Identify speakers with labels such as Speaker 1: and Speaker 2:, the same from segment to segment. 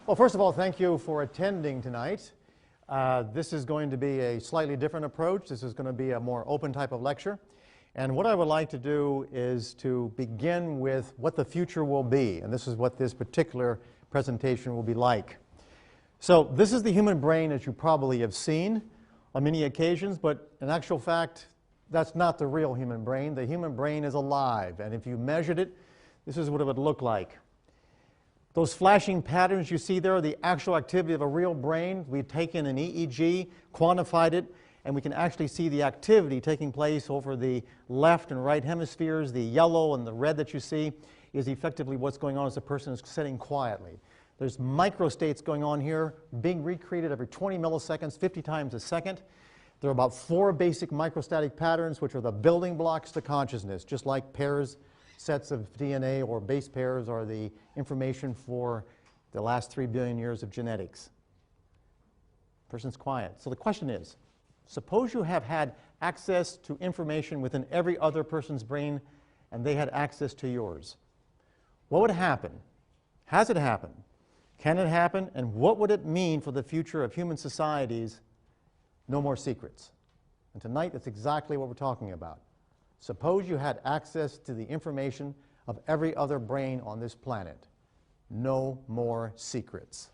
Speaker 1: Well, first of all, thank you for attending tonight. This is going to be a slightly different approach. This is going to be a more open type of lecture. And what I would like to do is to begin with what the future will be. And this is what this particular presentation will be like. So this is the human brain, as you probably have seen on many occasions. But in actual fact, that's not the real human brain. The human brain is alive. And if you measured it, this is what it would look like. Those flashing patterns you see there are the actual activity of a real brain. We've taken an EEG, quantified it, and we can actually see the activity taking place over the left and right hemispheres. The yellow and the red that you see is effectively what's going on as the person is sitting quietly. There's microstates going on here, being recreated every 20 milliseconds, 50 times a second. There are about 4 basic microstatic patterns, which are the building blocks to consciousness, just like sets of DNA or base pairs are the information for the last 3 billion years of genetics. Person's quiet. So the question is, suppose you have had access to information within every other person's brain and they had access to yours. What would happen? Has it happened? Can it happen? And what would it mean for the future of human societies? No more secrets. And tonight, that's exactly what we're talking about. Suppose you had access to the information of every other brain on this planet. No more secrets.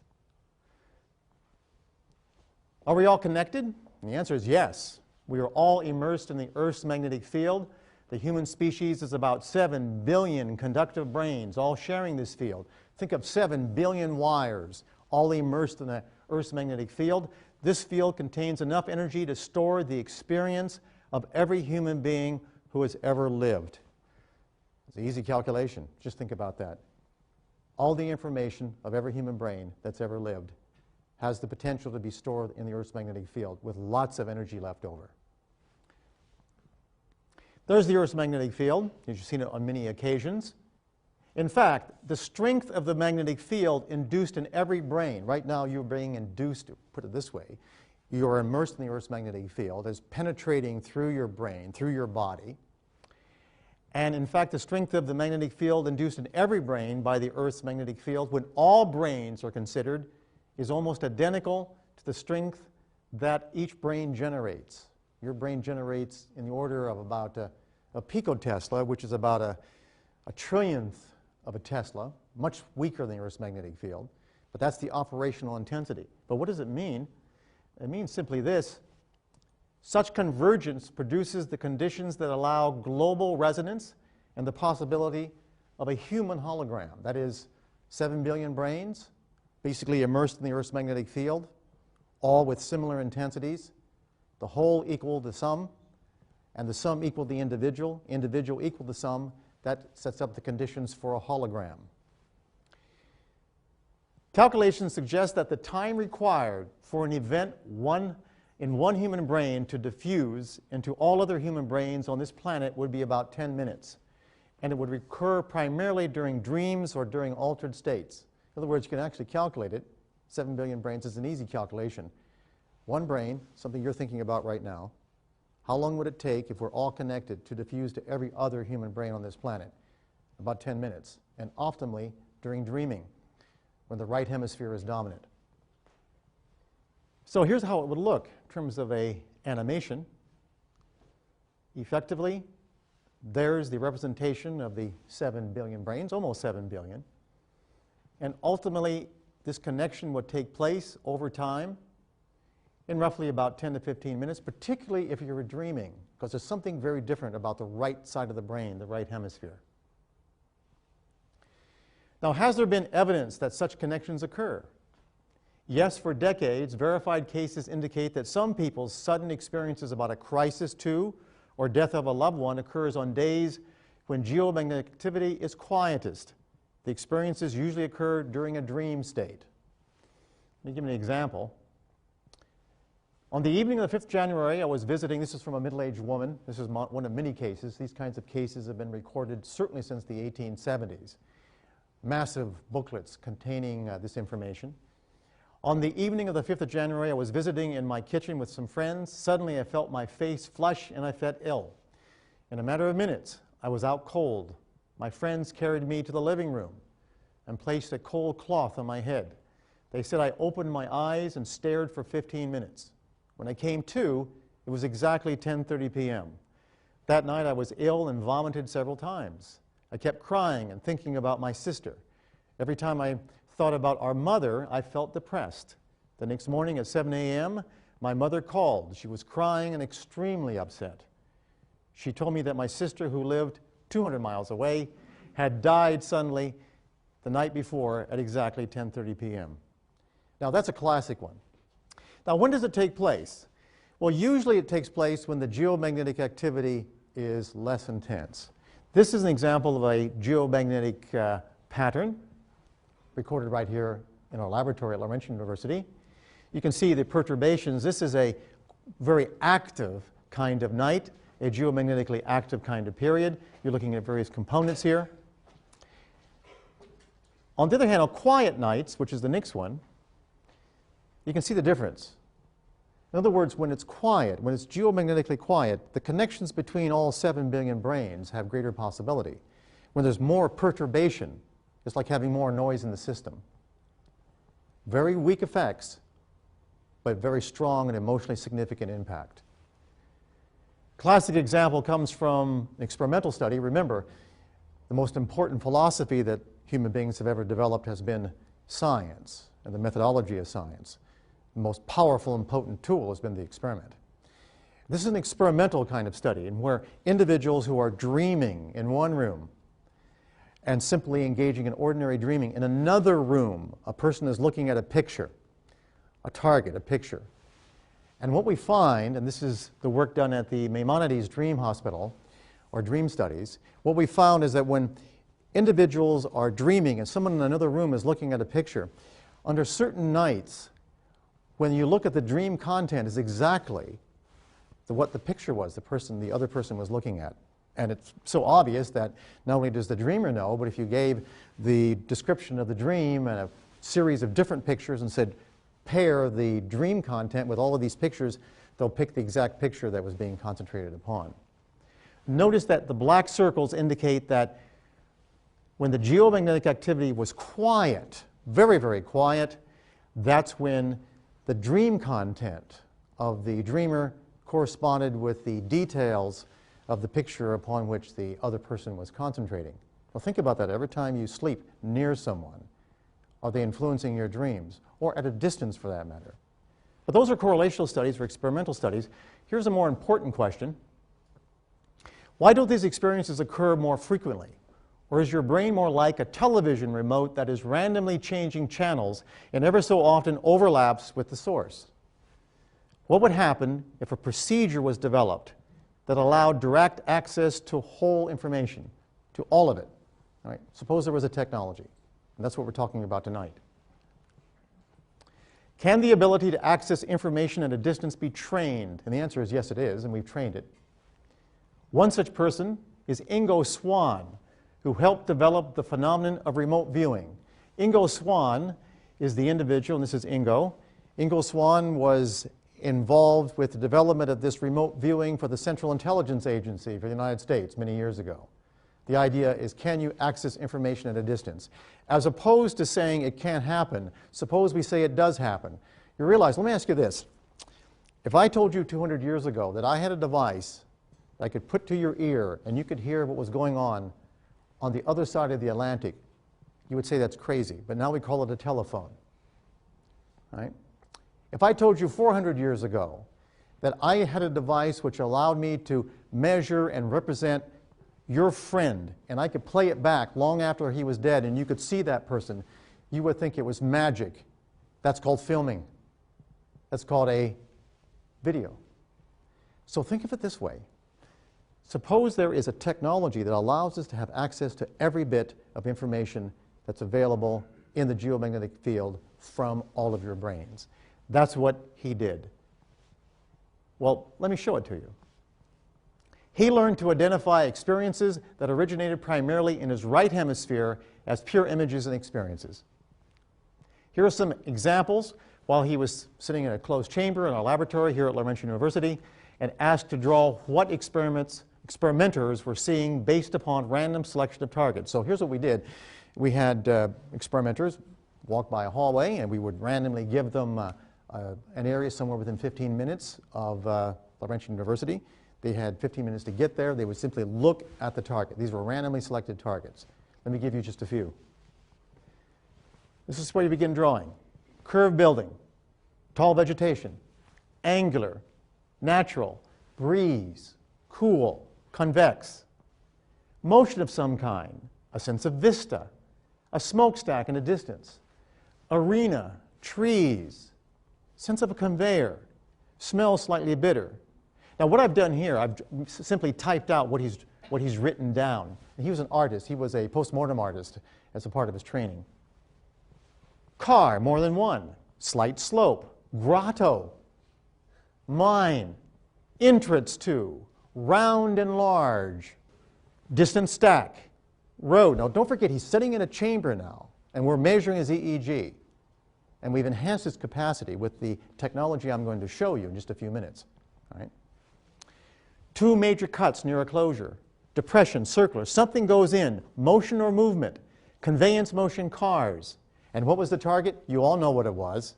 Speaker 1: Are we all connected? And the answer is yes. We are all immersed in the Earth's magnetic field. The human species is about 7 billion conductive brains, all sharing this field. Think of 7 billion wires, all immersed in the Earth's magnetic field. This field contains enough energy to store the experience of every human being who has ever lived. It's an easy calculation. Just think about that. All the information of every human brain that's ever lived has the potential to be stored in the Earth's magnetic field with lots of energy left over. There's the Earth's magnetic field. You've seen it on many occasions. In fact, the strength of the magnetic field induced in every brain, right now you're being induced, to put it this way, you are immersed in the Earth's magnetic field as penetrating through your brain, through your body. And in fact, the strength of the magnetic field induced in every brain by the Earth's magnetic field, when all brains are considered, is almost identical to the strength that each brain generates. Your brain generates in the order of about a picotesla, which is about a trillionth of a Tesla, much weaker than the Earth's magnetic field. But that's the operational intensity. But what does it mean? It means simply this: such convergence produces the conditions that allow global resonance and the possibility of a human hologram. That is, 7 billion brains, basically immersed in the Earth's magnetic field, all with similar intensities, the whole equal the sum, and the sum equal the individual equal the sum. That sets up the conditions for a hologram. Calculations suggest that the time required for an event in one human brain to diffuse into all other human brains on this planet would be about 10 minutes. And it would recur primarily during dreams or during altered states. In other words, you can actually calculate it. 7 billion brains is an easy calculation. One brain, something you're thinking about right now, how long would it take if we're all connected to diffuse to every other human brain on this planet? About 10 minutes, and optimally during dreaming, when the right hemisphere is dominant. So here's how it would look in terms of an animation. Effectively, there's the representation of the 7 billion brains, almost 7 billion. And ultimately, this connection would take place over time in roughly about 10 to 15 minutes, particularly if you're dreaming, because there's something very different about the right side of the brain, the right hemisphere. Now, has there been evidence that such connections occur? Yes, for decades, verified cases indicate that some people's sudden experiences about a crisis to or death of a loved one occurs on days when geomagnetic activity is quietest. The experiences usually occur during a dream state. Let me give you an example. On the evening of the 5th January, I was visiting, this is from a middle-aged woman. This is one of many cases. These kinds of cases have been recorded certainly since the 1870s. Massive booklets containing this information. On the evening of the 5th of January, I was visiting in my kitchen with some friends. Suddenly, I felt my face flush and I felt ill. In a matter of minutes, I was out cold. My friends carried me to the living room and placed a cold cloth on my head. They said I opened my eyes and stared for 15 minutes. When I came to, it was exactly 10:30 p.m. That night I was ill and vomited several times. I kept crying and thinking about my sister. Every time I thought about our mother, I felt depressed. The next morning at 7 a.m., my mother called. She was crying and extremely upset. She told me that my sister, who lived 200 miles away, had died suddenly the night before at exactly 10:30 p.m. Now, that's a classic one. Now, when does it take place? Well, usually it takes place when the geomagnetic activity is less intense. This is an example of a geomagnetic pattern recorded right here in our laboratory at Laurentian University. You can see the perturbations. This is a very active kind of night, a geomagnetically active kind of period. You're looking at various components here. On the other hand, on quiet nights, which is the next one, you can see the difference. In other words, when it's quiet, when it's geomagnetically quiet, the connections between all 7 billion brains have greater possibility. When there's more perturbation, it's like having more noise in the system. Very weak effects, but very strong and emotionally significant impact. Classic example comes from an experimental study. Remember, the most important philosophy that human beings have ever developed has been science and the methodology of science. The most powerful and potent tool has been the experiment. This is an experimental kind of study in where individuals who are dreaming in one room and simply engaging in ordinary dreaming in another room, a person is looking at a picture, a target, a picture. And what we find, and this is the work done at the Maimonides Dream Hospital, or dream studies, what we found is that when individuals are dreaming and someone in another room is looking at a picture, under certain nights, when you look at the dream content, is exactly what the picture was, the other person was looking at. And it's so obvious that not only does the dreamer know, but if you gave the description of the dream and a series of different pictures and said, pair the dream content with all of these pictures, they'll pick the exact picture that was being concentrated upon. Notice that the black circles indicate that when the geomagnetic activity was quiet, very, very quiet, that's when the dream content of the dreamer corresponded with the details of the picture upon which the other person was concentrating. Well, think about that. Every time you sleep near someone, are they influencing your dreams? Or at a distance, for that matter. But those are correlational studies or experimental studies. Here's a more important question. Why don't these experiences occur more frequently? Or is your brain more like a television remote that is randomly changing channels and ever so often overlaps with the source? What would happen if a procedure was developed that allowed direct access to whole information, to all of it? All right? Suppose there was a technology, and that's what we're talking about tonight. Can the ability to access information at a distance be trained? And the answer is yes, it is, and we've trained it. One such person is Ingo Swann, who helped develop the phenomenon of remote viewing. Ingo Swann is the individual, and this is Ingo. Ingo Swann was involved with the development of this remote viewing for the Central Intelligence Agency for the United States many years ago. The idea is, can you access information at a distance? As opposed to saying it can't happen, suppose we say it does happen. You realize, let me ask you this. If I told you 200 years ago that I had a device that I could put to your ear and you could hear what was going on the other side of the Atlantic, you would say that's crazy. But now we call it a telephone. Right? If I told you 400 years ago that I had a device which allowed me to measure and represent your friend, and I could play it back long after he was dead, and you could see that person, you would think it was magic. That's called filming. That's called a video. So think of it this way. Suppose there is a technology that allows us to have access to every bit of information that's available in the geomagnetic field from all of your brains. That's what he did. Well, let me show it to you. He learned to identify experiences that originated primarily in his right hemisphere as pure images and experiences. Here are some examples while he was sitting in a closed chamber in our laboratory here at Laurentian University and asked to draw what experimenters were seeing based upon random selection of targets. So here's what we did. We had experimenters walk by a hallway, and we would randomly give them an area somewhere within 15 minutes of Laurentian University. They had 15 minutes to get there. They would simply look at the target. These were randomly selected targets. Let me give you just a few. This is where you begin drawing. Curved building, tall vegetation, angular, natural, breeze, cool, convex, motion of some kind, a sense of vista, a smokestack in the distance, arena, trees, sense of a conveyor, smell slightly bitter. Now what I've done here, I've simply typed out what he's written down. He was an artist. He was a postmortem artist as a part of his training. Car, more than one. Slight slope. Grotto. Mine. Entrance to. Round and large. Distant stack. Road. Now don't forget, he's sitting in a chamber now, and we're measuring his EEG. And we've enhanced his capacity with the technology I'm going to show you in just a few minutes. All right? Two major cuts near a closure. Depression, circular. Something goes in. Motion or movement. Conveyance motion, cars. And what was the target? You all know what it was.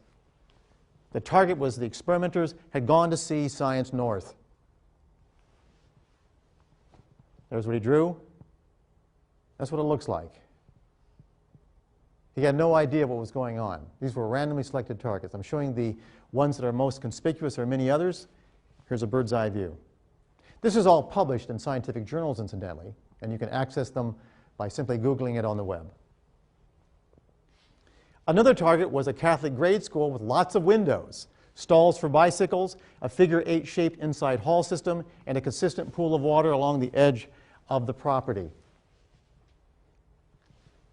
Speaker 1: The target was the experimenters had gone to see Science North. There's what he drew. That's what it looks like. He had no idea what was going on. These were randomly selected targets. I'm showing the ones that are most conspicuous. There are many others. Here's a bird's eye view. This is all published in scientific journals, incidentally, and you can access them by simply Googling it on the web. Another target was a Catholic grade school with lots of windows, stalls for bicycles, a figure-8 shaped inside hall system, and a consistent pool of water along the edge of the property.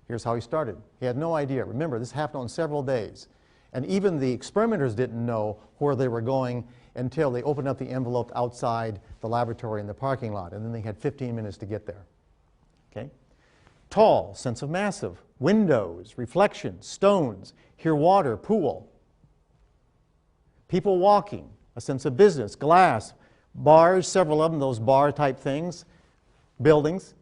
Speaker 1: Here's how he started. He had no idea. Remember, this happened on several days. And even the experimenters didn't know where they were going until they opened up the envelope outside the laboratory in the parking lot, and then they had 15 minutes to get there. Okay? Tall, sense of massive, windows, reflections, stones, hear water, pool. People walking, a sense of business, glass, bars, several of them, those bar-type things, buildings.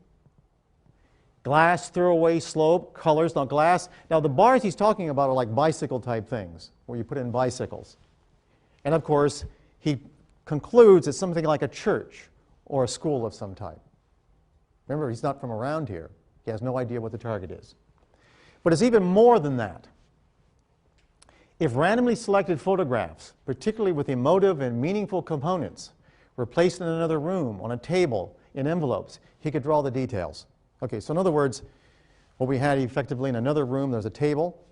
Speaker 1: Glass, throwaway, slope, colors. Now glass, now the bars he's talking about are like bicycle-type things, where you put in bicycles. And of course, he concludes it's something like a church or a school of some type. Remember, he's not from around here. He has no idea what the target is. But it's even more than that. If randomly selected photographs, particularly with emotive and meaningful components, were placed in another room, on a table, in envelopes, he could draw the details. Okay, so in other words, what we had effectively in another room, there's a table,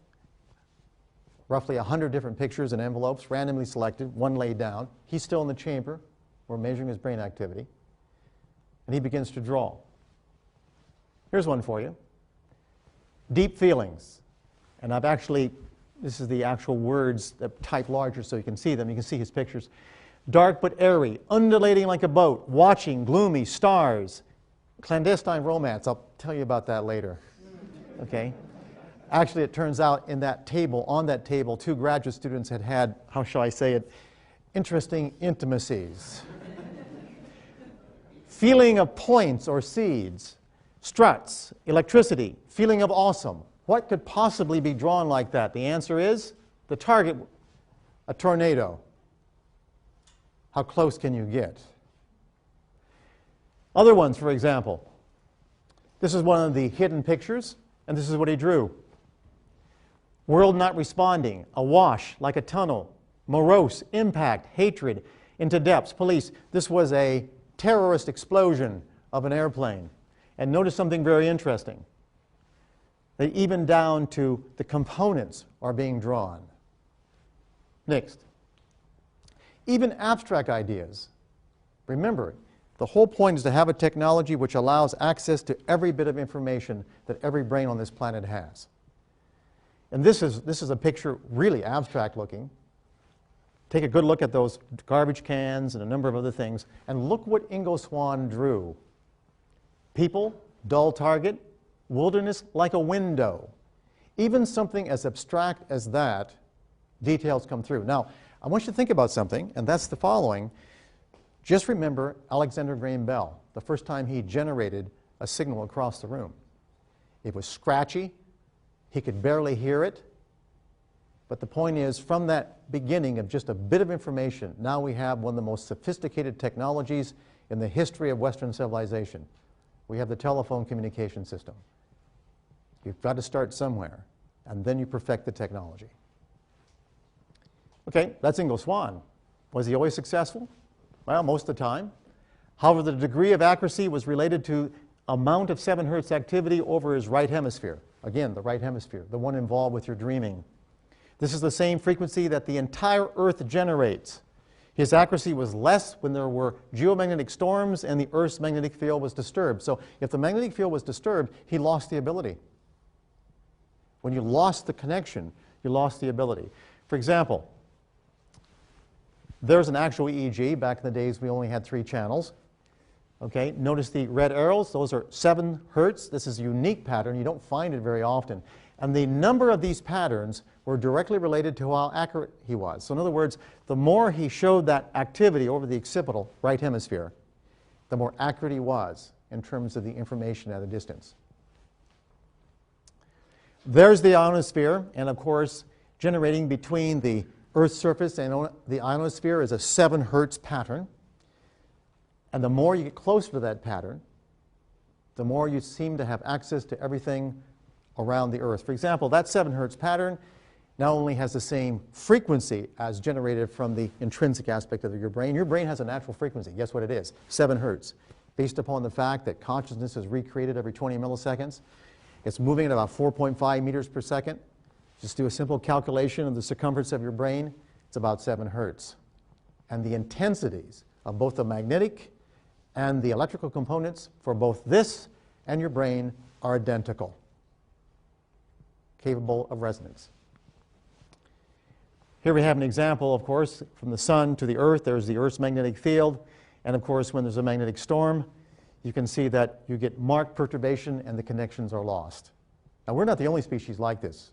Speaker 1: roughly 100 different pictures in envelopes, randomly selected, one laid down. He's still in the chamber. We're measuring his brain activity. And he begins to draw. Here's one for you. Deep feelings. And I've actually, this is the actual words that type larger so you can see them. You can see his pictures. Dark but airy, undulating like a boat, watching, gloomy, stars, clandestine romance. I'll tell you about that later. Okay? Actually, it turns out in that table, on that table, two graduate students had, how shall I say it, interesting intimacies. Feeling of points or seeds, struts, electricity, feeling of awesome. What could possibly be drawn like that? The answer is the target, a tornado. How close can you get? Other ones, for example. This is one of the hidden pictures, and this is what he drew. World not responding, awash like a tunnel, morose, impact, hatred, into depths, police. This was a terrorist explosion of an airplane. And notice something very interesting. That even down to the components are being drawn. Next. Even abstract ideas. Remember, the whole point is to have a technology which allows access to every bit of information that every brain on this planet has. And this is a picture really abstract looking. Take a good look at those garbage cans and a number of other things, and look what Ingo Swann drew. People, dull target, wilderness like a window. Even something as abstract as that, details come through. Now, I want you to think about something, and that's the following. Just remember Alexander Graham Bell, the first time he generated a signal across the room. It was scratchy. He could barely hear it. But the point is, from that beginning of just a bit of information, now we have one of the most sophisticated technologies in the history of Western civilization. We have the telephone communication system. You've got to start somewhere, and then you perfect the technology. Okay, that's Ingo Swann. Was he always successful? Well, most of the time. However, the degree of accuracy was related to amount of 7 Hertz activity over his right hemisphere. Again, the right hemisphere, the one involved with your dreaming. This is the same frequency that the entire Earth generates. His accuracy was less when there were geomagnetic storms and the Earth's magnetic field was disturbed. So if the magnetic field was disturbed, he lost the ability. When you lost the connection, you lost the ability. For example, there's an actual EEG. Back in the days, we only had 3 channels. Okay, notice the red arrows. Those are 7 Hertz. This is a unique pattern. You don't find it very often. And the number of these patterns were directly related to how accurate he was. So in other words, the more he showed that activity over the occipital, right hemisphere, the more accurate he was in terms of the information at a distance. There's the ionosphere, and of course, generating between the Earth's surface and the ionosphere is a 7 Hertz pattern. And the more you get closer to that pattern, the more you seem to have access to everything around the Earth. For example, that 7 Hertz pattern not only has the same frequency as generated from the intrinsic aspect of your brain. Your brain has a natural frequency. Guess what it is? 7 Hertz. Based upon the fact that consciousness is recreated every 20 milliseconds. It's moving at about 4.5 meters per second. Just do a simple calculation of the circumference of your brain. It's about 7 Hertz. And the intensities of both the magnetic and the electrical components for both this and your brain are identical, capable of resonance. Here we have an example, of course, from the sun to the Earth. There's the Earth's magnetic field. And of course, when there's a magnetic storm, you can see that you get marked perturbation and the connections are lost. Now, we're not the only species like this.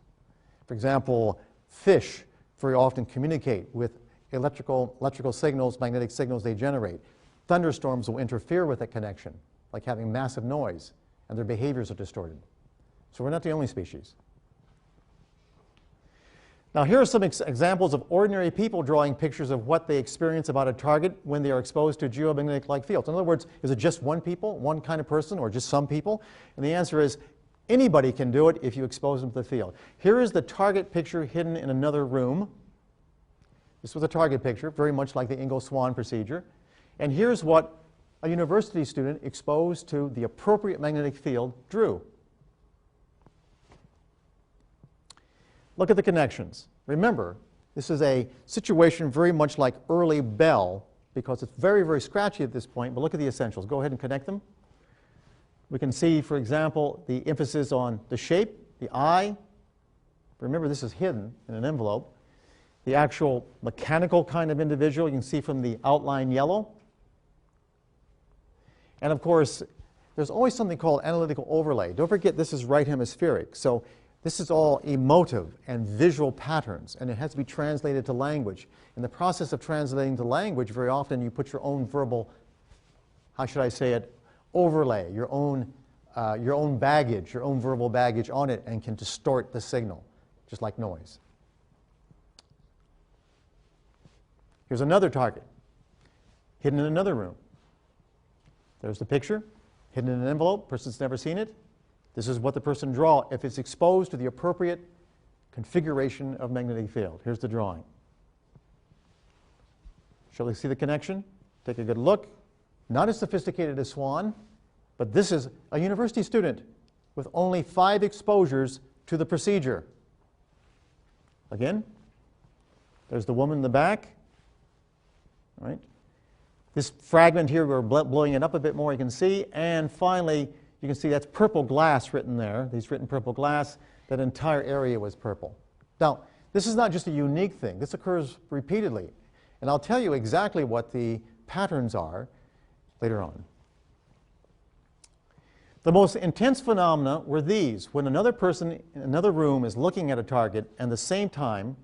Speaker 1: For example, fish very often communicate with electrical signals, magnetic signals they generate. Thunderstorms will interfere with that connection, like having massive noise, and their behaviors are distorted. So we're not the only species. Now, here are some examples of ordinary people drawing pictures of what they experience about a target when they are exposed to geomagnetic-like fields. In other words, is it just one kind of person, or just some people? And the answer is, anybody can do it if you expose them to the field. Here is the target picture hidden in another room. This was a target picture, very much like the Ingo Swann procedure. And here's what a university student exposed to the appropriate magnetic field drew. Look at the connections. Remember, this is a situation very much like early Bell, because it's very, very scratchy at this point, but look at the essentials. Go ahead and connect them. We can see, for example, the emphasis on the shape, the eye. Remember, this is hidden in an envelope. The actual mechanical kind of individual, you can see from the outline yellow. And of course, there's always something called analytical overlay. Don't forget, this is right hemispheric. So this is all emotive and visual patterns, and it has to be translated to language. In the process of translating to language, very often you put your own verbal, how should I say it, overlay, your own baggage, your own verbal baggage on it, and can distort the signal, just like noise. Here's another target, hidden in another room. There's the picture, hidden in an envelope, person's never seen it. This is what the person draw if it's exposed to the appropriate configuration of magnetic field. Here's the drawing. Shall we see the connection? Take a good look. Not as sophisticated as Swann, but this is a university student with only 5 exposures to the procedure. Again, there's the woman in the back. All right. This fragment here, we're blowing it up a bit more, you can see. And finally, you can see that's purple glass written there. He's written purple glass. That entire area was purple. Now, this is not just a unique thing. This occurs repeatedly. And I'll tell you exactly what the patterns are later on. The most intense phenomena were these. When another person in another room is looking at a target and the same time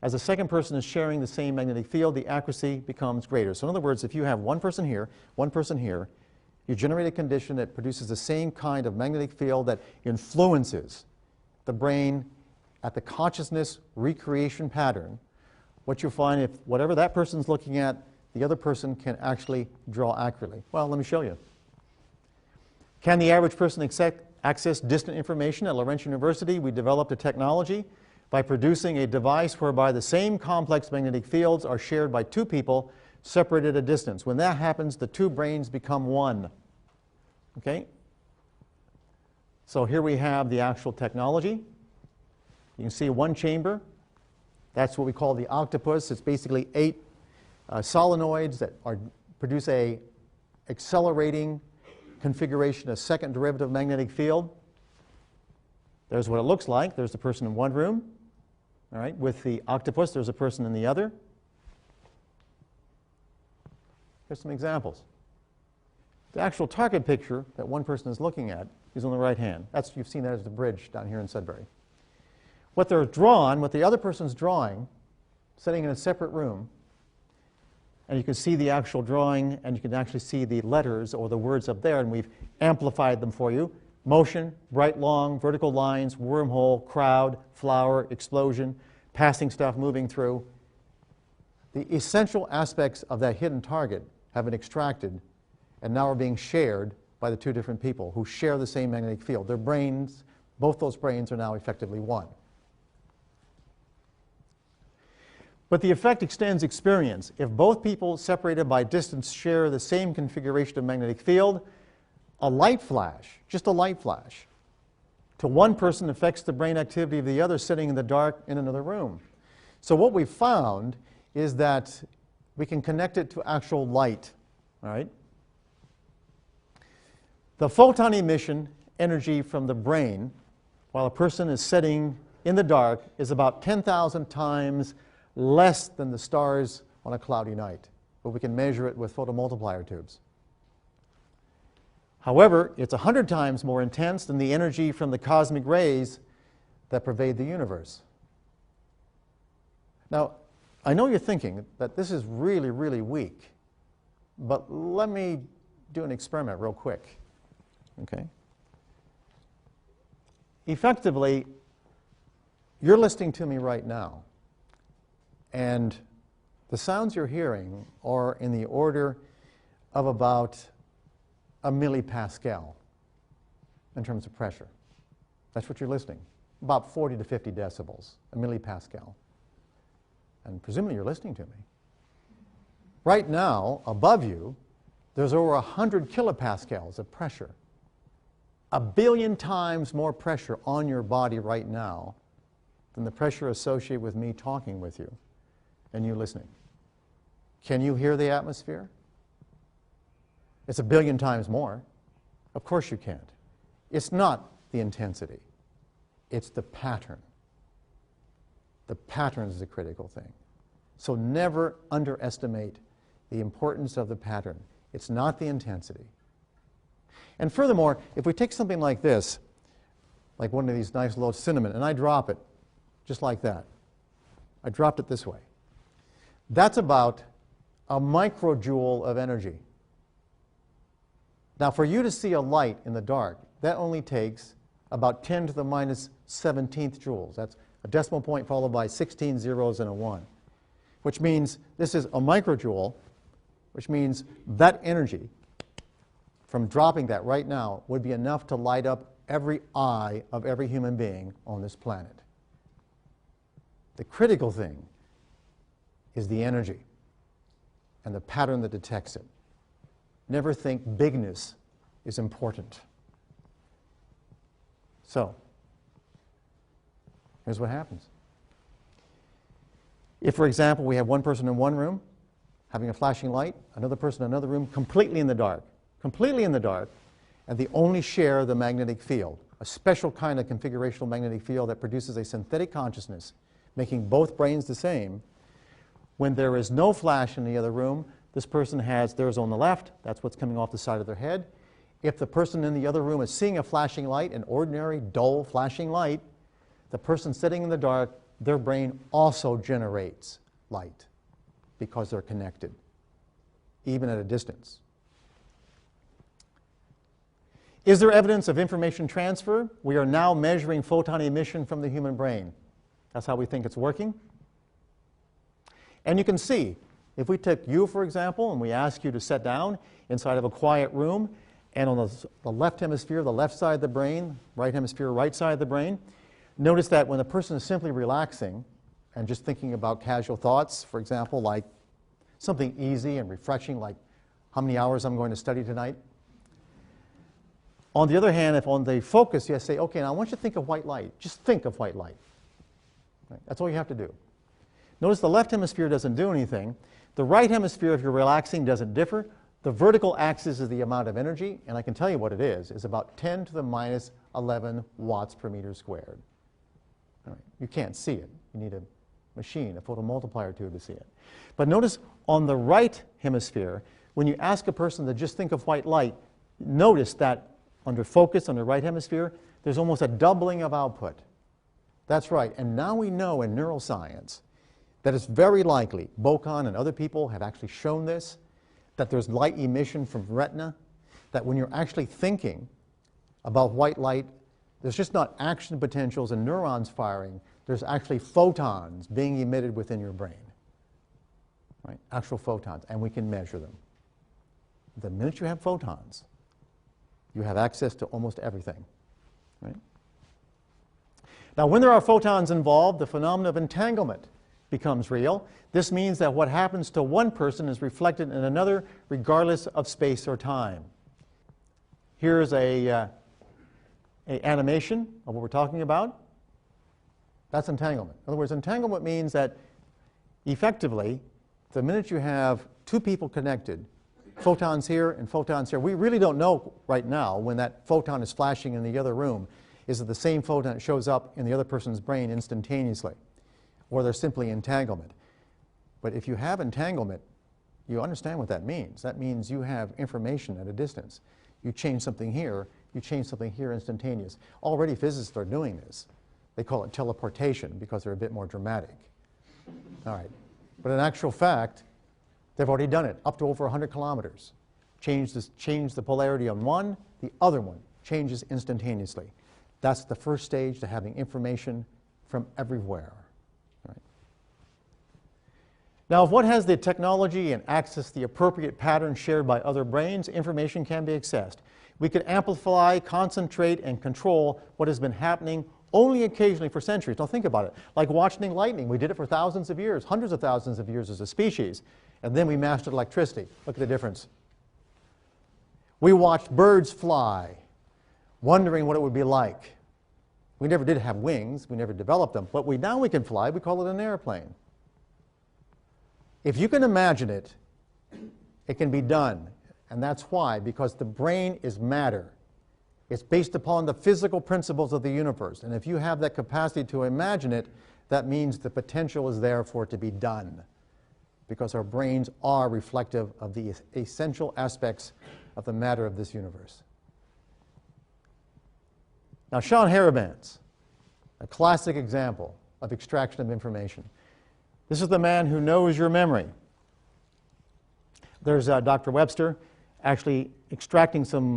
Speaker 1: as the second person is sharing the same magnetic field, the accuracy becomes greater. So in other words, if you have one person here, you generate a condition that produces the same kind of magnetic field that influences the brain at the consciousness recreation pattern, what you'll find, if whatever that person's looking at, the other person can actually draw accurately. Well, let me show you. Can the average person access distant information? At Laurentian University, we developed a technology by producing a device whereby the same complex magnetic fields are shared by two people separated at a distance. When that happens, the two brains become one. Okay? So here we have the actual technology. You can see one chamber. That's what we call the octopus. It's basically 8 solenoids that produce a accelerating configuration, a second derivative magnetic field. There's what it looks like. There's the person in one room. All right, with the octopus, there's a person in the other. Here's some examples. The actual target picture that one person is looking at is on the right hand. You've seen that as the bridge down here in Sudbury. What they're drawn, what the other person's drawing, sitting in a separate room, and you can see the actual drawing, and you can actually see the letters or the words up there, and we've amplified them for you. Motion, bright long, vertical lines, wormhole, crowd, flower, explosion, passing stuff moving through. The essential aspects of that hidden target have been extracted and now are being shared by the two different people who share the same magnetic field. Their brains, both those brains are now effectively one. But the effect extends experience. If both people separated by distance share the same configuration of magnetic field, a light flash, just a light flash, to one person affects the brain activity of the other sitting in the dark in another room. So what we've found is that we can connect it to actual light. All right? The photon emission energy from the brain while a person is sitting in the dark is about 10,000 times less than the stars on a cloudy night, but we can measure it with photomultiplier tubes. However, it's 100 times more intense than the energy from the cosmic rays that pervade the universe. Now, I know you're thinking that this is really, really weak, but let me do an experiment real quick. Okay? Effectively, you're listening to me right now, and the sounds you're hearing are in the order of about a millipascal in terms of pressure. That's what you're listening. About 40 to 50 decibels, a millipascal. And presumably you're listening to me. Right now, above you, there's over 100 kilopascals of pressure. 1 billion times more pressure on your body right now than the pressure associated with me talking with you and you listening. Can you hear the atmosphere? It's 1 billion times more. Of course you can't. It's not the intensity. It's the pattern. The pattern is the critical thing. So never underestimate the importance of the pattern. It's not the intensity. And furthermore, if we take something like this, like one of these nice little cinnamon, and I drop it just like that. I dropped it this way. That's about a microjoule of energy. Now, for you to see a light in the dark, that only takes about 10 to the minus 17th joules. That's a decimal point followed by 16 zeros and a 1, which means this is a microjoule, which means that energy from dropping that right now would be enough to light up every eye of every human being on this planet. The critical thing is the energy and the pattern that detects it. Never think bigness is important. So, here's what happens. If, for example, we have one person in one room having a flashing light, another person in another room completely in the dark, and they only share the magnetic field, a special kind of configurational magnetic field that produces a synthetic consciousness, making both brains the same. When there is no flash in the other room, this person has theirs on the left. That's what's coming off the side of their head. If the person in the other room is seeing a flashing light, an ordinary, dull, flashing light, the person sitting in the dark, their brain also generates light because they're connected, even at a distance. Is there evidence of information transfer? We are now measuring photon emission from the human brain. That's how we think it's working. And you can see, if we take you, for example, and we ask you to sit down inside of a quiet room, and on the left hemisphere, the left side of the brain, right hemisphere, right side of the brain, notice that when a person is simply relaxing and just thinking about casual thoughts, for example, like something easy and refreshing, like how many hours I'm going to study tonight. On the other hand, if on the focus you say, okay, now I want you to think of white light. Just think of white light. Right? That's all you have to do. Notice the left hemisphere doesn't do anything. The right hemisphere, if you're relaxing, doesn't differ. The vertical axis is the amount of energy, and I can tell you what it is about 10 to the minus 11 watts per meter squared. All right. You can't see it. You need a machine, a photomultiplier tube to see it. But notice on the right hemisphere, when you ask a person to just think of white light, notice that under focus on the right hemisphere, there's almost a doubling of output. That's right. And now we know in neuroscience that it's very likely, Bocon and other people have actually shown this, that there's light emission from retina, that when you're actually thinking about white light, there's just not action potentials and neurons firing, there's actually photons being emitted within your brain, right? Actual photons, and we can measure them. The minute you have photons, you have access to almost everything, right? Now, when there are photons involved, the phenomenon of entanglement becomes real. This means that what happens to one person is reflected in another regardless of space or time. Here's a animation of what we're talking about. That's entanglement. In other words, entanglement means that effectively, the minute you have two people connected, photons here and photons here, we really don't know right now when that photon is flashing in the other room, is it the same photon that shows up in the other person's brain instantaneously, or there's simply entanglement. But if you have entanglement, you understand what that means. That means you have information at a distance. You change something here, you change something here instantaneous. Already physicists are doing this. They call it teleportation because they're a bit more dramatic. All right. But in actual fact, they've already done it up to over 100 kilometers. Change the polarity on one, the other one changes instantaneously. That's the first stage to having information from everywhere. Now, if one has the technology and access the appropriate patterns shared by other brains, information can be accessed. We can amplify, concentrate, and control what has been happening only occasionally for centuries. Now think about it. Like watching lightning. We did it for thousands of years, hundreds of thousands of years as a species, and then we mastered electricity. Look at the difference. We watched birds fly, wondering what it would be like. We never did have wings. We never developed them. But now we can fly. We call it an airplane. If you can imagine it, it can be done. And that's why, because the brain is matter. It's based upon the physical principles of the universe. And if you have that capacity to imagine it, that means the potential is there for it to be done. Because our brains are reflective of the essential aspects of the matter of this universe. Now, Sean Harabanz, a classic example of extraction of information. This is the man who knows your memory. There's Dr. Webster actually extracting some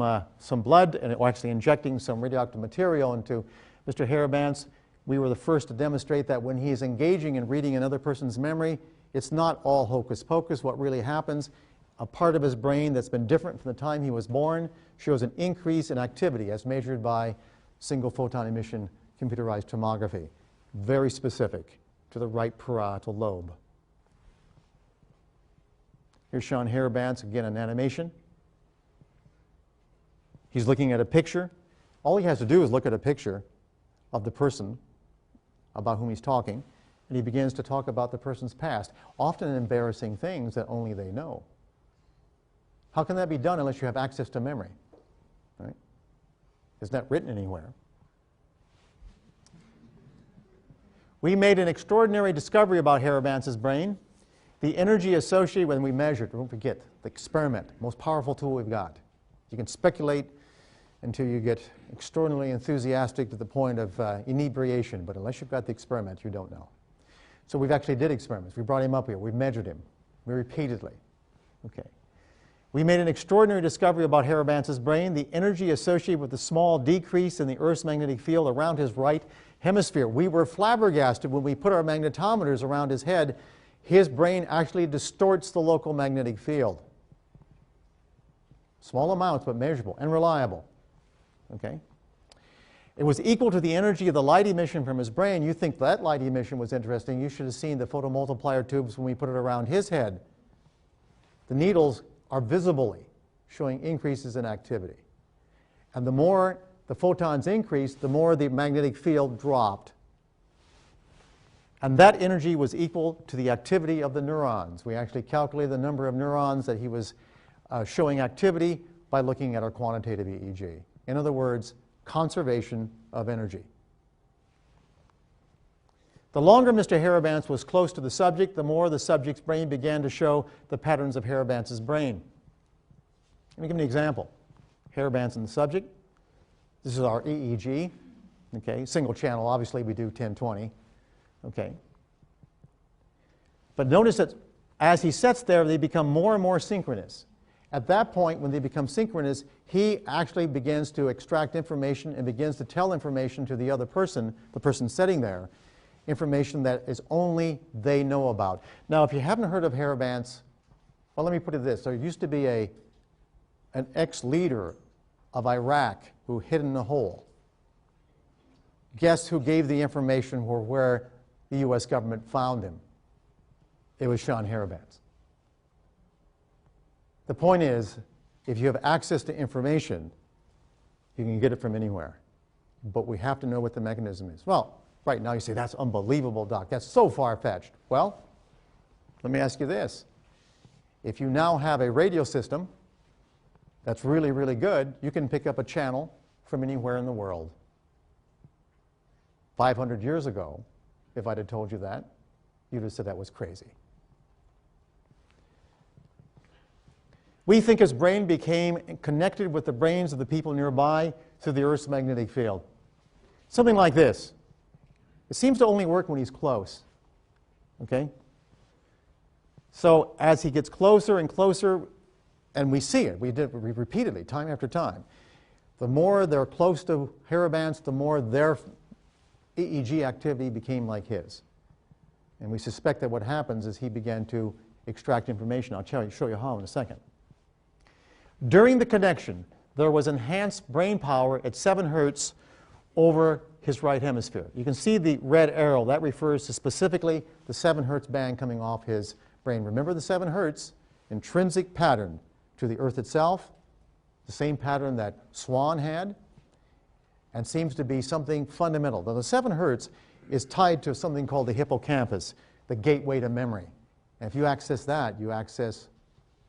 Speaker 1: blood or actually injecting some radioactive material into Mr. Harabanz. We were the first to demonstrate that when he's engaging in reading another person's memory, it's not all hocus pocus. What really happens, a part of his brain that's been different from the time he was born shows an increase in activity as measured by single photon emission computerized tomography. Very specific to the right parietal lobe. Here's Sean Harabanz, again an animation. He's looking at a picture. All he has to do is look at a picture of the person about whom he's talking, and he begins to talk about the person's past, often embarrassing things that only they know. How can that be done unless you have access to memory? Right? It's not written anywhere. We made an extraordinary discovery about Harabanz's brain. The energy associated when we measured, don't forget, the experiment, most powerful tool we've got. You can speculate until you get extraordinarily enthusiastic to the point of inebriation, but unless you've got the experiment, you don't know. So we've actually did experiments. We brought him up here. We measured him repeatedly. Okay. We made an extraordinary discovery about Harabantz's brain, the energy associated with the small decrease in the Earth's magnetic field around his right hemisphere. We were flabbergasted when we put our magnetometers around his head. His brain actually distorts the local magnetic field. Small amounts, but measurable and reliable. Okay? It was equal to the energy of the light emission from his brain. You think that light emission was interesting. You should have seen the photomultiplier tubes when we put it around his head. The needles are visibly showing increases in activity. And the more the photons increased, the more the magnetic field dropped. And that energy was equal to the activity of the neurons. We actually calculated the number of neurons that he was showing activity by looking at our quantitative EEG. In other words, conservation of energy. The longer Mr. Harabantz was close to the subject, the more the subject's brain began to show the patterns of Harabantz's brain. Let me give you an example. Harabantz and the subject. This is our EEG. Okay, single channel, obviously we do 1020. Okay. But notice that as he sits there, they become more and more synchronous. At that point, when they become synchronous, he actually begins to extract information and begins to tell information to the other person, the person sitting there, information that is only they know about. Now, if you haven't heard of Harabantz, well, let me put it this. There used to be an ex-leader of Iraq who hid in a hole. Guess who gave the information for where the U.S. government found him? It was Sean Harabantz. The point is, if you have access to information, you can get it from anywhere. But we have to know what the mechanism is. Well, right now you say, that's unbelievable, Doc. That's so far-fetched. Well, let me ask you this. If you now have a radio system that's really, really good, you can pick up a channel from anywhere in the world. 500 years ago, if I'd have told you that, you'd have said that was crazy. We think his brain became connected with the brains of the people nearby through the Earth's magnetic field. Something like this. It seems to only work when he's close. Okay? So as he gets closer and closer, and we see it, we repeatedly, time after time, the more they're close to Harabantz, the more their EEG activity became like his. And we suspect that what happens is he began to extract information. I'll show you how in a second. During the connection, there was enhanced brain power at 7 hertz over his right hemisphere. You can see the red arrow. That refers to specifically the 7 hertz band coming off his brain. Remember the 7 hertz, intrinsic pattern to the Earth itself, the same pattern that Swan had, and seems to be something fundamental. Now, the 7 hertz is tied to something called the hippocampus, the gateway to memory. And if you access that, you access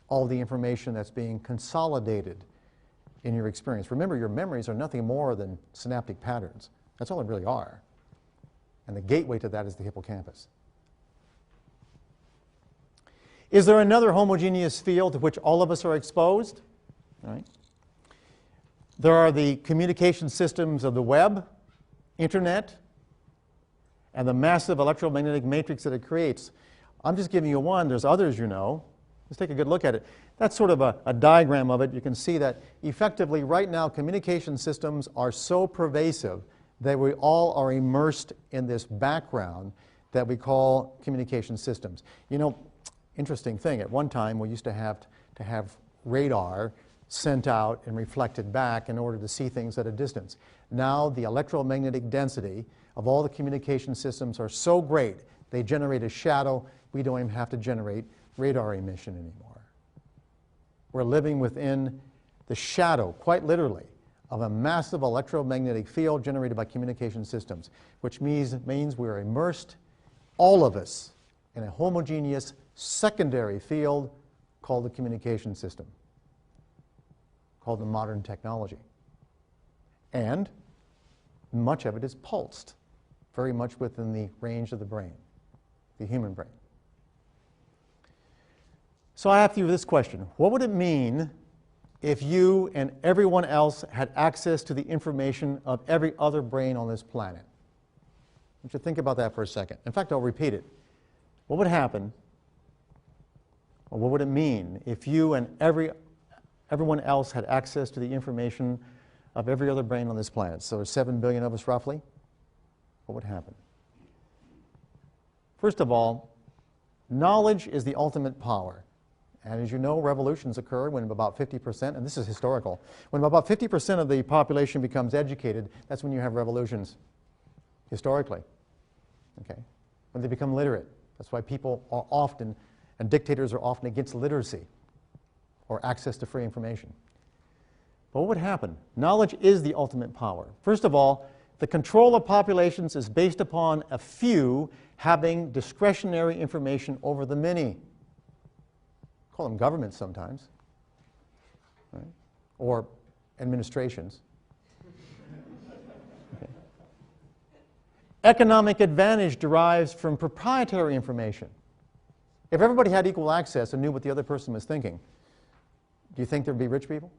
Speaker 1: all the information that's being consolidated in your experience. Remember, your memories are nothing more than synaptic patterns. That's all they really are. And the gateway to that is the hippocampus. Is there another homogeneous field to which all of us are exposed? All right. There are the communication systems of the web, internet, and the massive electromagnetic matrix that it creates. I'm just giving you one. There's others, you know. Let's take a good look at it. That's sort of a diagram of it. You can see that effectively right now communication systems are so pervasive that we all are immersed in this background that we call communication systems. You know, interesting thing, at one time we used to have radar sent out and reflected back in order to see things at a distance. Now the electromagnetic density of all the communication systems are so great, they generate a shadow. We don't even have to generate radar emission anymore. We're living within the shadow, quite literally, of a massive electromagnetic field generated by communication systems, which means we're immersed, all of us, in a homogeneous secondary field called the communication system, called the modern technology. And much of it is pulsed, very much within the range of the brain, the human brain. So I ask you this question. What would it mean if you and everyone else had access to the information of every other brain on this planet? I want you to think about that for a second. In fact, I'll repeat it. What would happen, or what would it mean if you and every everyone else had access to the information of every other brain on this planet, so there's 7 billion of us roughly, what would happen? First of all, knowledge is the ultimate power. And as you know, revolutions occur when about 50%, and this is historical, when about 50% of the population becomes educated, that's when you have revolutions, historically. Okay? When they become literate. That's why people are often, and dictators are often against literacy or access to free information. But what would happen? Knowledge is the ultimate power. First of all, the control of populations is based upon a few having discretionary information over the many. Call them governments sometimes, right? Or administrations. Okay. Economic advantage derives from proprietary information. If everybody had equal access and knew what the other person was thinking, do you think there'd be rich people?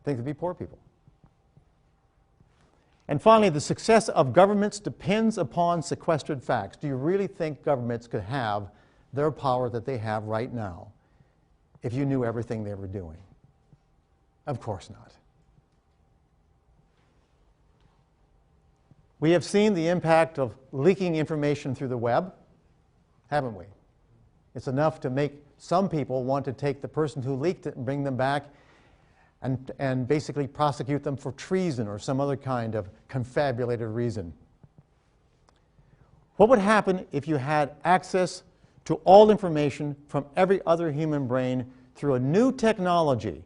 Speaker 1: Think there'd be poor people? And finally, the success of governments depends upon sequestered facts. Do you really think governments could have their power that they have right now if you knew everything they were doing? Of course not. We have seen the impact of leaking information through the web, haven't we? It's enough to make some people want to take the person who leaked it and bring them back and basically prosecute them for treason or some other kind of confabulated reason. What would happen if you had access to all information from every other human brain through a new technology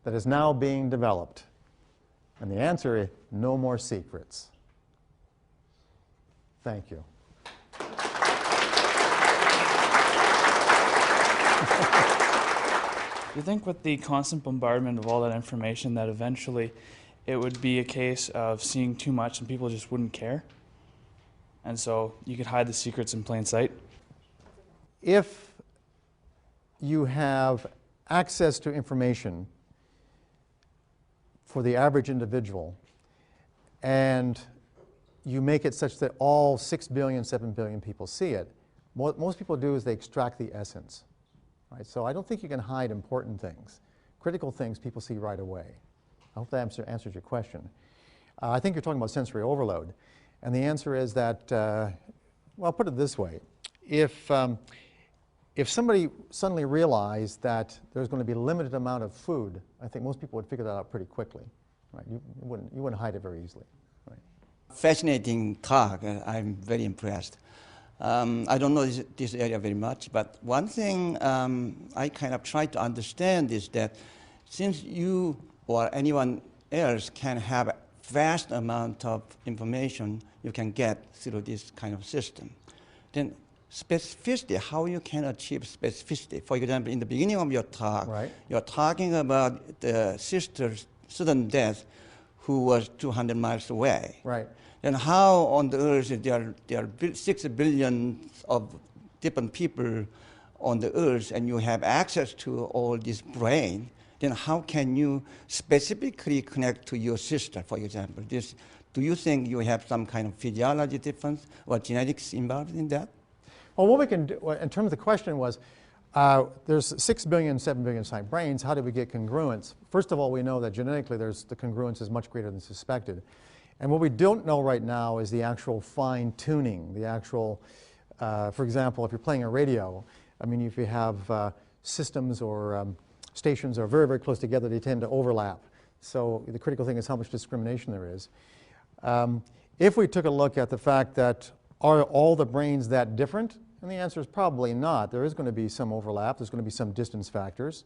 Speaker 1: that is now being developed? And the answer is no more secrets. Thank you.
Speaker 2: Do you think with the constant bombardment of all that information that eventually it would be a case of seeing too much and people just wouldn't care? And so you could hide the secrets in plain sight?
Speaker 1: If you have access to information for the average individual and you make it such that all 6 billion, 7 billion people see it, what most people do is they extract the essence. Right? So I don't think you can hide important things. Critical things people see right away. I hope that answers your question. I think you're talking about sensory overload. And the answer is that, well, I'll put it this way. If somebody suddenly realized that there's going to be a limited amount of food, I think most people would figure that out pretty quickly. Right? You wouldn't hide it very easily. Right?
Speaker 3: Fascinating talk. I'm very impressed. I don't know this area very much, but one thing I kind of try to understand is that since you or anyone else can have a vast amount of information you can get through this kind of system, then specificity, how you can achieve specificity. For example, in the beginning of your talk,
Speaker 1: right,
Speaker 3: you're talking about the sister's sudden death who was 200 miles away.
Speaker 1: Right.
Speaker 3: And how on the earth there are 6 billion of different people on the earth and you have access to all this brain, then how can you specifically connect to your sister, for example? Do you think you have some kind of physiology difference or genetics involved in that?
Speaker 1: Well, what we can do, in terms of the question was, there's 6 billion, 7 billion sized brains. How do we get congruence? First of all, we know that genetically the congruence is much greater than suspected. And what we don't know right now is the actual fine-tuning, the actual, for example, if you're playing a radio, I mean, if you have systems or stations that are very, very close together, they tend to overlap. So the critical thing is how much discrimination there is. If we took a look at the fact that are all the brains that different, and the answer is probably not. There is going to be some overlap. There's going to be some distance factors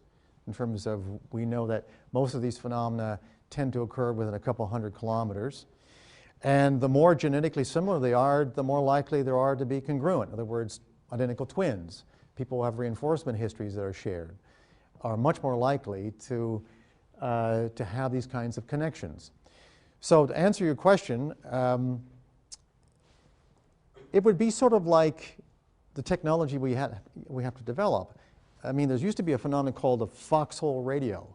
Speaker 1: in terms of we know that most of these phenomena tend to occur within a couple hundred kilometers. And the more genetically similar they are, the more likely there are to be congruent. In other words, identical twins, people who have reinforcement histories that are shared, are much more likely to have these kinds of connections. So to answer your question, it would be sort of like the technology we have to develop. I mean, there used to be a phenomenon called a foxhole radio,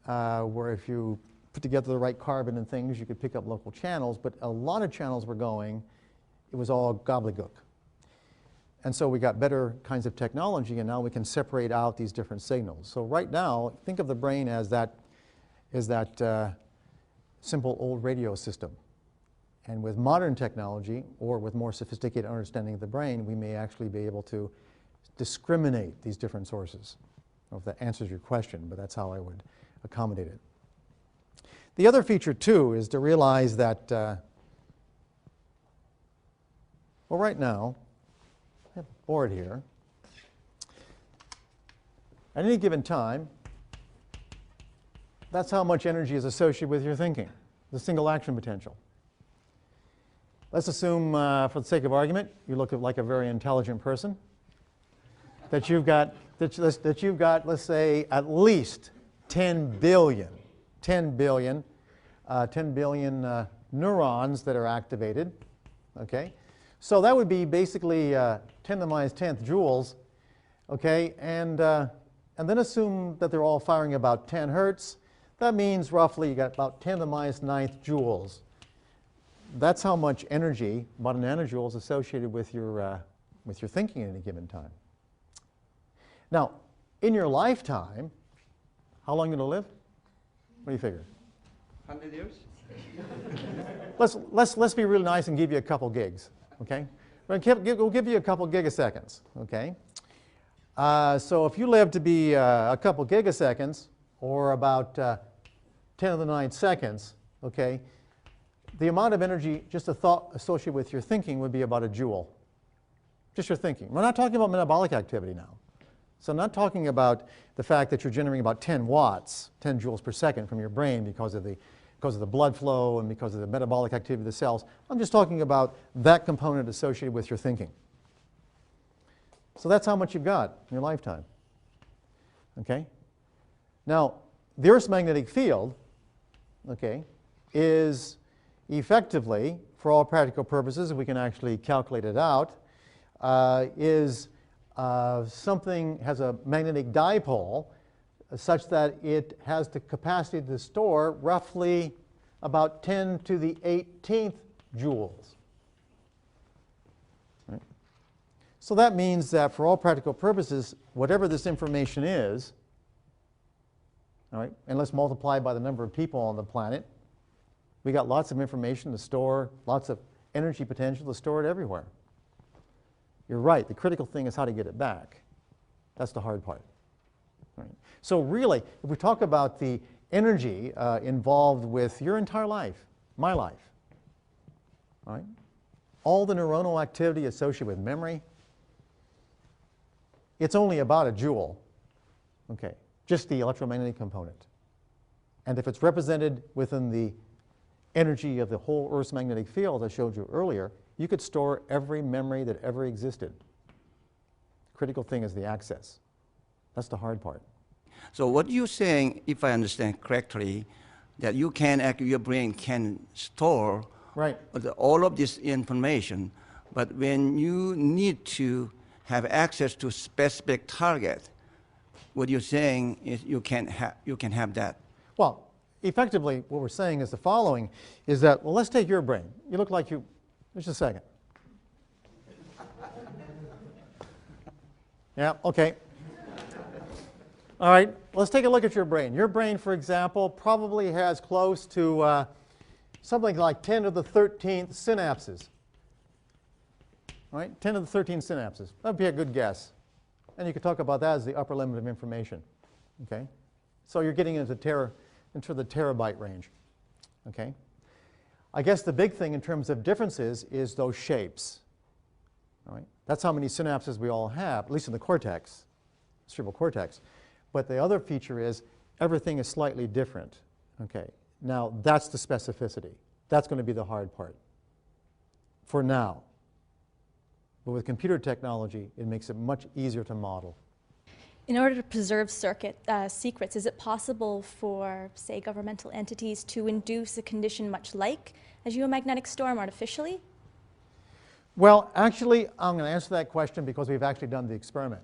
Speaker 1: where if you put together the right carbon and things, you could pick up local channels, but a lot of channels were going, it was all gobbledygook. And so we got better kinds of technology, and now we can separate out these different signals. So right now, think of the brain as that simple old radio system. And with modern technology, or with more sophisticated understanding of the brain, we may actually be able to discriminate these different sources. I don't know if that answers your question, but that's how I would accommodate it. The other feature, too, is to realize that, well, right now, I have a board here. At any given time, that's how much energy is associated with your thinking, the single action potential. Let's assume, for the sake of argument, you look like a very intelligent person, that you've got, let's say, at least 10 billion neurons that are activated. Okay, so that would be basically 10 to the minus 10th joules. Okay, and then assume that they're all firing about 10 hertz. That means roughly you got about 10 to the minus 9th joules. That's how much energy, about a nanojoule, is associated with your thinking at any given time. Now, in your lifetime, how long are you going to live? What do you figure?
Speaker 3: 100 years?
Speaker 1: Let's be really nice and give you a couple gigs, okay? We'll give you a couple gigaseconds, okay? So if you live to be a couple gigaseconds, or about 10 to the 9 seconds, okay, the amount of energy, just a thought associated with your thinking, would be about a joule. Just your thinking. We're not talking about metabolic activity now. So I'm not talking about the fact that you're generating about 10 watts, 10 joules per second from your brain because of the blood flow and because of the metabolic activity of the cells. I'm just talking about that component associated with your thinking. So that's how much you've got in your lifetime. Okay? Now, the Earth's magnetic field, okay, is effectively, for all practical purposes, if we can actually calculate it out, something has a magnetic dipole such that it has the capacity to store roughly about 10 to the 18th joules. Right? So that means that for all practical purposes, whatever this information is, all right, and let's multiply by the number of people on the planet, we got lots of information to store, lots of energy potential to store it everywhere. You're right, the critical thing is how to get it back. That's the hard part. Right. So really, if we talk about the energy involved with your entire life, my life, all right, all the neuronal activity associated with memory, it's only about a joule, okay, just the electromagnetic component. And if it's represented within the energy of the whole Earth's magnetic field, as I showed you earlier, you could store every memory that ever existed. Critical thing is the access. That's the hard part.
Speaker 3: So what you're saying, if I understand correctly, that you can, your brain can store
Speaker 1: right.
Speaker 3: all of this information, but when you need to have access to specific target, what you're saying is you can have that.
Speaker 1: Well, effectively, what we're saying is the following, is that, well, let's take your brain. You look like you, just a second. Yeah, okay. All right, let's take a look at your brain. Your brain, for example, probably has close to something like 10 to the 13th synapses. All right, 10 to the 13th synapses. That would be a good guess. And you could talk about that as the upper limit of information. Okay? So you're getting into the terabyte range. Okay? I guess the big thing in terms of differences is those shapes. All right? That's how many synapses we all have, at least in the cortex, cerebral cortex. But the other feature is everything is slightly different. Okay? Now, that's the specificity. That's going to be the hard part for now. But with computer technology, it makes it much easier to model.
Speaker 4: In order to preserve secrets, is it possible for, say, governmental entities to induce a condition much like a geomagnetic storm artificially?
Speaker 1: Well, actually, I'm going to answer that question because we've actually done the experiment.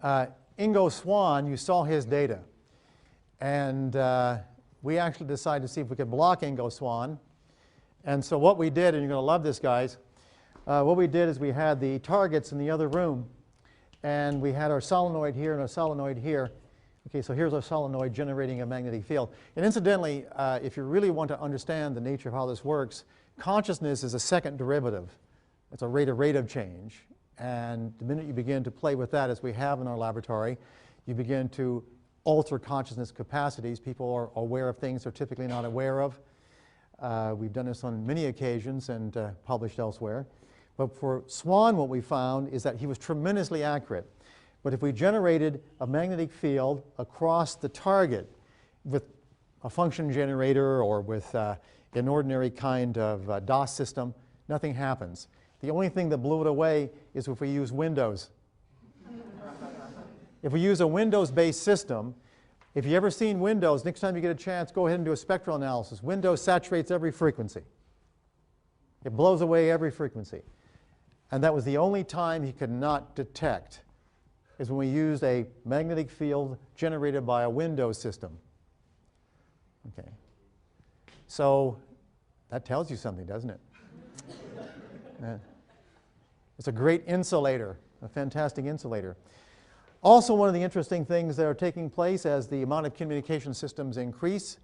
Speaker 1: Ingo Swann, you saw his data. And we actually decided to see if we could block Ingo Swann. And so what we did, and you're going to love this, guys, what we did is we had the targets in the other room, and we had our solenoid here and our solenoid here. Okay, so here's our solenoid generating a magnetic field. And incidentally, if you really want to understand the nature of how this works, consciousness is a second derivative. It's a rate of change. And the minute you begin to play with that, as we have in our laboratory, you begin to alter consciousness capacities. People are aware of things they're typically not aware of. We've done this on many occasions and published elsewhere. But for Swan, what we found is that he was tremendously accurate. But if we generated a magnetic field across the target with a function generator or with an ordinary kind of DOS system, nothing happens. The only thing that blew it away is if we use Windows. If we use a Windows-based system, if you've ever seen Windows, next time you get a chance, go ahead and do a spectral analysis. Windows saturates every frequency. It blows away every frequency. And that was the only time he could not detect, is when we used a magnetic field generated by a Windows system. Okay. So that tells you something, doesn't it? It's a great insulator, a fantastic insulator. Also, one of the interesting things that are taking place as the amount of communication systems increase,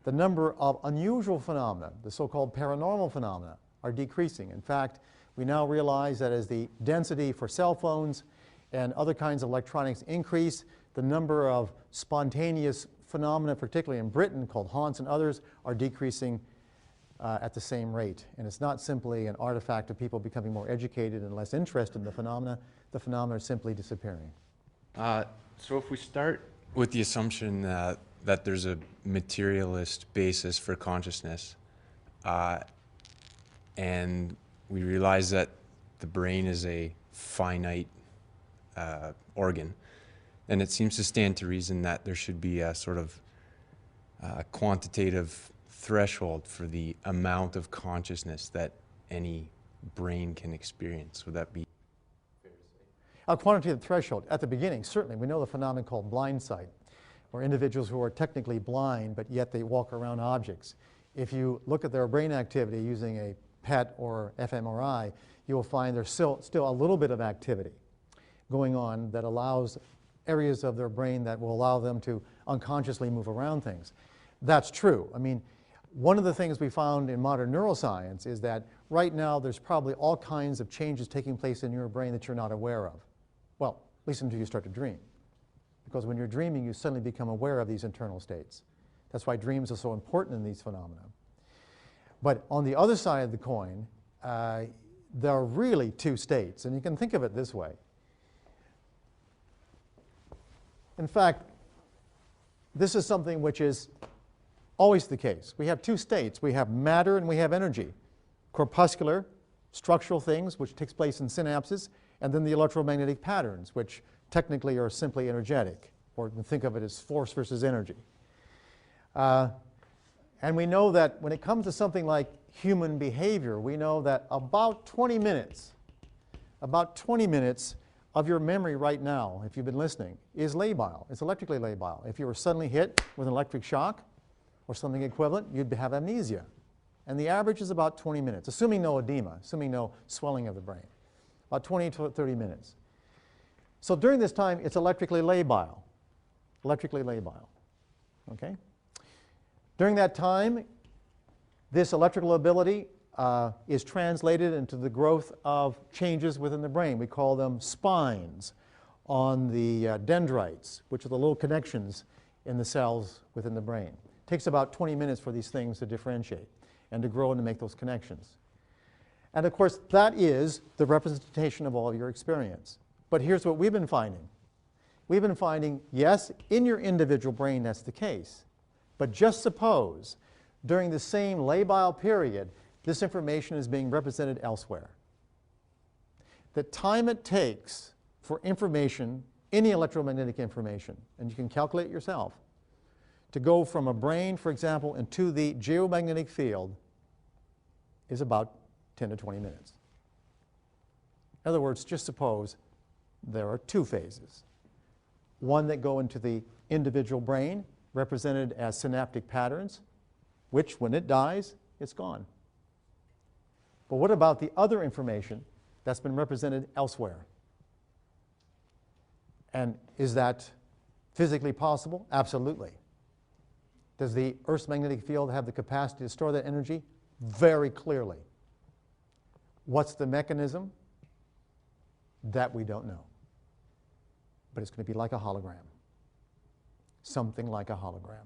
Speaker 1: the number of unusual phenomena, the so-called paranormal phenomena, are decreasing. In fact, we now realize that as the density for cell phones and other kinds of electronics increase, the number of spontaneous phenomena, particularly in Britain, called haunts and others, are decreasing at the same rate. And it's not simply an artifact of people becoming more educated and less interested in the phenomena are simply disappearing.
Speaker 5: So if we start with the assumption that there's a materialist basis for consciousness, and we realize that the brain is a finite organ, then it seems to stand to reason that there should be a sort of quantitative threshold for the amount of consciousness that any brain can experience. Would that be fair to say?
Speaker 1: A quantitative threshold. At the beginning, certainly, we know the phenomenon called blind sight, where individuals who are technically blind, but yet they walk around objects. If you look at their brain activity using a PET or fMRI, you will find there's still a little bit of activity going on that allows areas of their brain that will allow them to unconsciously move around things. That's true. I mean, one of the things we found in modern neuroscience is that right now there's probably all kinds of changes taking place in your brain that you're not aware of. Well, at least until you start to dream. Because when you're dreaming, you suddenly become aware of these internal states. That's why dreams are so important in these phenomena. But on the other side of the coin, there are really two states, and you can think of it this way. In fact, this is something which is always the case. We have two states. We have matter and we have energy. Corpuscular, structural things, which takes place in synapses, and then the electromagnetic patterns, which technically are simply energetic, or you can think of it as force versus energy. And we know that when it comes to something like human behavior, we know that about 20 minutes of your memory right now, if you've been listening, is labile. It's electrically labile. If you were suddenly hit with an electric shock or something equivalent, you'd have amnesia. And the average is about 20 minutes, assuming no edema, assuming no swelling of the brain. About 20 to 30 minutes. So during this time, it's electrically labile. Electrically labile. Okay? During that time, this electrical ability is translated into the growth of changes within the brain. We call them spines on the dendrites, which are the little connections in the cells within the brain. It takes about 20 minutes for these things to differentiate and to grow and to make those connections. And of course, that is the representation of all of your experience. But here's what we've been finding. We've been finding, yes, in your individual brain that's the case. But just suppose during the same labile period, this information is being represented elsewhere. The time it takes for information, any electromagnetic information, and you can calculate yourself, to go from a brain, for example, into the geomagnetic field is about 10 to 20 minutes. In other words, just suppose there are two phases. One that go into the individual brain, represented as synaptic patterns, which, when it dies, it's gone. But what about the other information that's been represented elsewhere. And is that physically possible? Absolutely. Does the Earth's magnetic field have the capacity to store that energy? Very clearly. What's the mechanism? That we don't know. But it's going to be like a hologram. Something like a hologram.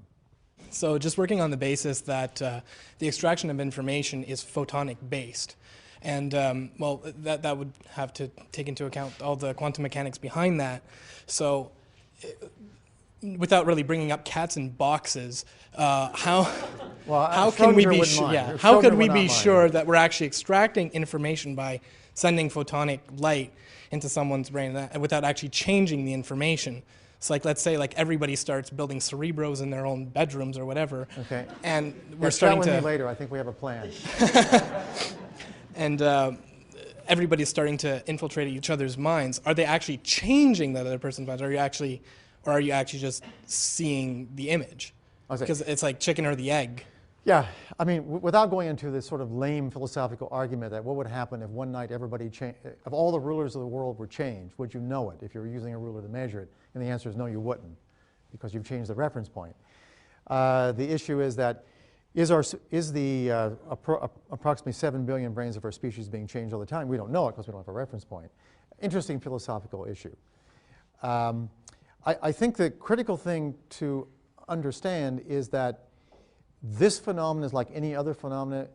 Speaker 6: So just working on the basis that the extraction of information is photonic based. And well, that would have to take into account all the quantum mechanics behind that. So without really bringing up cats in boxes, how can we be how could we be sure that we're actually extracting information by sending photonic light into someone's brain without actually changing the information? It's like, let's say, like everybody starts building cerebros in their own bedrooms or whatever. Okay. And we're starting to.
Speaker 1: Chat with me later. I think we have a plan.
Speaker 6: And everybody's starting to infiltrate each other's minds. Are they actually changing that other person's mind? Or are you actually just seeing the image? Because it's like chicken or the egg.
Speaker 1: Yeah, I mean, without going into this sort of lame philosophical argument that what would happen if one night everybody if all the rulers of the world were changed, would you know it if you were using a ruler to measure it? And the answer is no, you wouldn't, because you've changed the reference point. The issue is that is the approximately 7 billion brains of our species being changed all the time? We don't know it because we don't have a reference point. Interesting philosophical issue. I think the critical thing to understand is that this phenomenon is like any other phenomenon.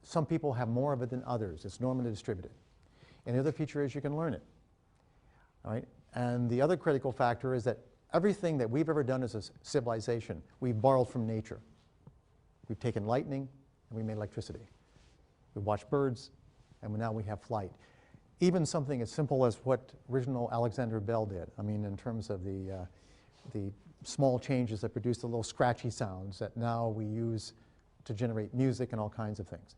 Speaker 1: Some people have more of it than others. It's normally distributed. And the other feature is you can learn it. All right? And the other critical factor is that everything that we've ever done as a civilization, we've borrowed from nature. We've taken lightning and we made electricity. We watched birds and now we have flight. Even something as simple as what original Alexander Bell did. I mean, in terms of the small changes that produce the little scratchy sounds that now we use to generate music and all kinds of things.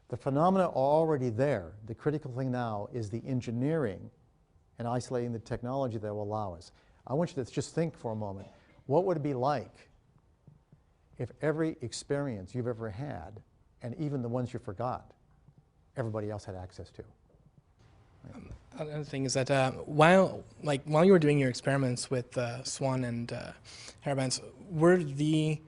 Speaker 1: The phenomena are already there. The critical thing now is the engineering and isolating the technology that will allow us. I want you to just think for a moment, what would it be like if every experience you've ever had, and even the ones you forgot, everybody else had access to?
Speaker 6: Another thing is that while you were doing your experiments with swan and hairbands, were the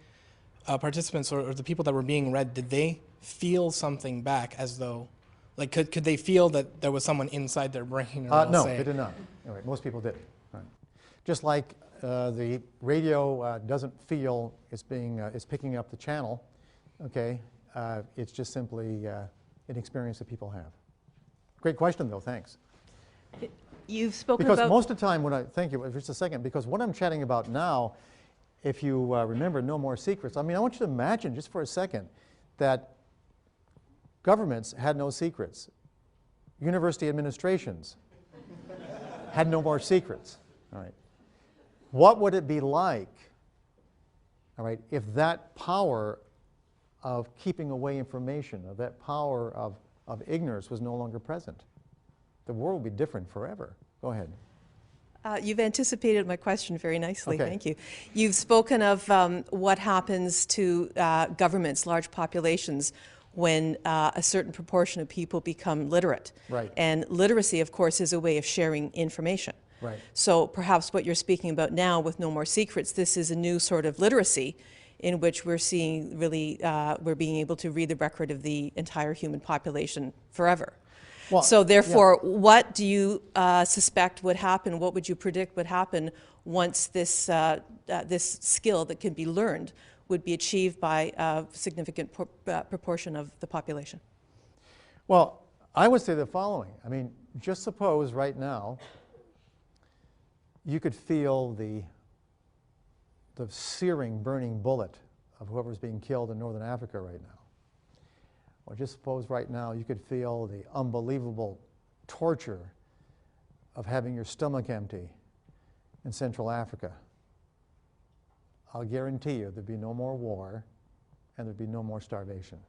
Speaker 6: participants or the people that were being read, did they feel something back as though, like could they feel that there was someone inside their brain?
Speaker 1: No, they did not. Anyway, most people didn't. Right. Just like the radio doesn't feel it's picking up the channel, okay? It's just simply an experience that people have. Great question, though. Thanks.
Speaker 7: You've spoken
Speaker 1: because
Speaker 7: about...
Speaker 1: most of the time when thank you, just a second, because what I'm chatting about now, if you remember No More Secrets, I mean, I want you to imagine just for a second that governments had no secrets. University administrations had no more secrets. All right. What would it be like, all right, if that power of keeping away information, of that power of ignorance was no longer present? The world would be different forever. Go ahead.
Speaker 7: You've anticipated my question very nicely.
Speaker 1: Okay.
Speaker 7: Thank you. You've spoken of what happens to governments, large populations, when a certain proportion of people become literate.
Speaker 1: Right.
Speaker 7: And literacy, of course, is a way of sharing information.
Speaker 1: Right.
Speaker 7: So perhaps what you're speaking about now with No More Secrets, this is a new sort of literacy in which we're seeing really, we're being able to read the record of the entire human population forever. Well, so therefore, what do you suspect would happen? What would you predict would happen once this, this skill that can be learned would be achieved by a significant proportion of the population?
Speaker 1: Well, I would say the following. I mean, just suppose right now you could feel the searing, burning bullet of whoever's being killed in northern Africa right now. Or just suppose right now you could feel the unbelievable torture of having your stomach empty in Central Africa. I'll guarantee you there'd be no more war and there'd be no more starvation.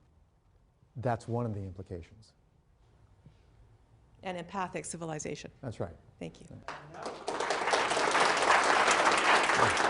Speaker 1: That's one of the implications.
Speaker 7: An empathic civilization.
Speaker 1: That's right.
Speaker 7: Thank you.
Speaker 1: Yeah.